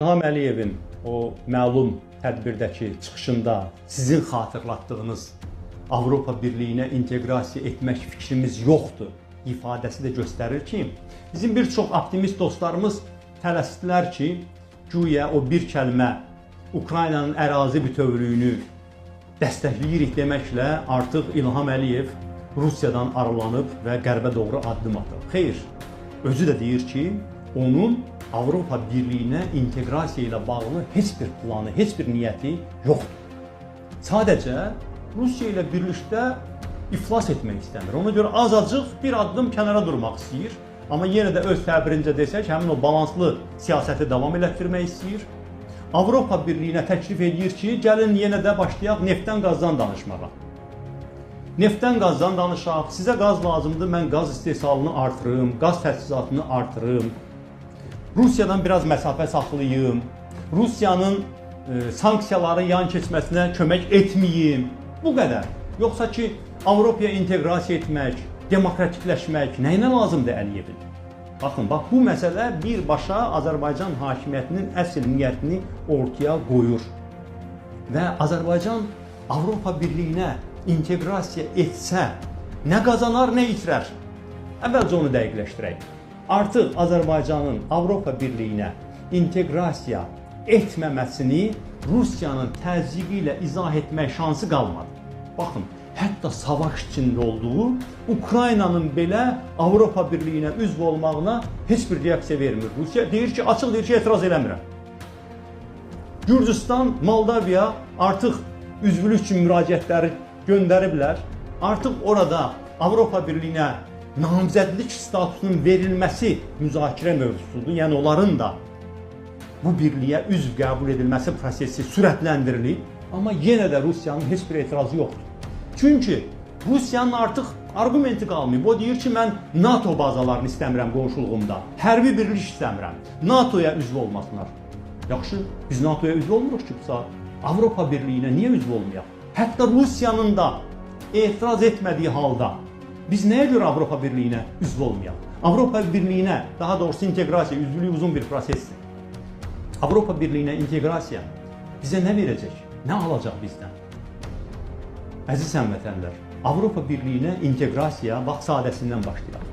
İlham Əliyevin o məlum tədbirdəki çıxışında sizin xatırlatdığınız Avropa Birliyinə inteqrasiya etmək fikrimiz yoxdur ifadəsi də göstərir ki, bizim bir çox optimist dostlarımız tələsdilər ki, güya o bir kəlmə Ukraynanın ərazi bütövlüyünü dəstəkləyirik deməklə artıq İlham Əliyev Rusiyadan aralanıb və qərbə doğru addım atır. Xeyr, özü də deyir ki, onun Avropa Birliyinə inteqrasiya ilə bağlı heç bir planı, heç bir niyyəti yoxdur. Sadəcə Rusiya ilə birlikdə iflas etmək istəmir. Ona görə azacıq bir addım kənara durmaq istəyir. Amma yenə də öz təbirincə desək, həmin o balanslı siyasəti davam elətdirmək istəyir. Avropa Birliyinə təklif edir ki, gəlin yenə də başlayaq neftdən, qazdan danışmağa. Neftdən, qazdan danışaq, sizə qaz lazımdır, mən qaz istehsalını artırım, qaz təchizatını artırım. Rusiyadan biraz məsafə saxlayım, Rusiyanın sanksiyaları yan keçməsinə kömək etməyim. Bu qədər. Yoxsa ki, Avropaya inteqrasiya etmək, demokratikləşmək nəyinə lazımdır Əliyevin? Baxın, bu məsələ birbaşa Azərbaycan hakimiyyətinin əsl niyyətini ortaya qoyur. Və Azərbaycan Avropa Birliyinə inteqrasiya etsə, nə qazanar, nə itirər? Əvvəlcə onu dəqiqləşdirək. Artıq Azərbaycanın Avropa Birliyinə inteqrasiya etməməsini Rusiyanın təzyiqi ilə izah etmək şansı qalmadı. Baxın, hətta savaş içində olduğu Ukraynanın belə Avropa Birliyinə üzv olmağına heç bir reaksiya vermir. Rusiya deyir ki, açıq deyir ki, etiraz eləmirəm. Gürcüstan, Moldaviya artıq üzvlük üçün müraciətləri göndəriblər. Artıq orada Avropa Birliyinə namizədlik statusunun verilməsi müzakirə mövzusudur. Yəni onların da bu birliyə üzv qəbul edilməsi prosesi sürətləndirilib. Amma yenə də Rusiyanın heç bir etirazı yoxdur. Çünki Rusiyanın artıq argumenti qalmayıb. O deyir ki, mən NATO bazalarını istəmirəm qonşuluğumda. Hərbi birlik istəmirəm. NATOya üzv olmasınlar. Yaxşı, biz NATOya üzv olmuruq ki, bu saat. Avropa Birliyinə niyə üzv olmayaq? Hətta Rusiyanın da etiraz etmədiyi halda biz nəyə görə Avropa Birliyinə üzv olmayaq? Avropa Birliyinə, daha doğrusu inteqrasiya, üzvlük uzun bir prosesdir. Avropa Birliyinə inteqrasiya bizə nə verəcək? Nə alacaq bizdən? Əziz həmvətənlər, Avropa Birliyinə inteqrasiya vaxt sadəsindən başlayaq.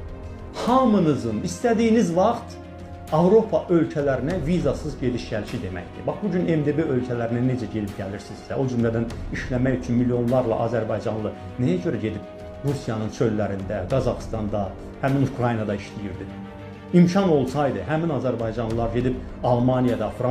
Hamınızın istədiyiniz vaxt Avropa ölkələrinə vizasız gediş-gəlişi deməkdir. Bax, bugün MDB ölkələrinə necə gedib gəlirsinizsə, o cümlədən işləmək üçün milyonlarla Azərbaycanlı nəyə görə gedib Rusiyanın çöllərində, Qazaxıstanda, həmin Ukraynada işləyirdi? İmkan olsaydı, həmin Azərbaycanlılar gedib Almaniyada, Fransada,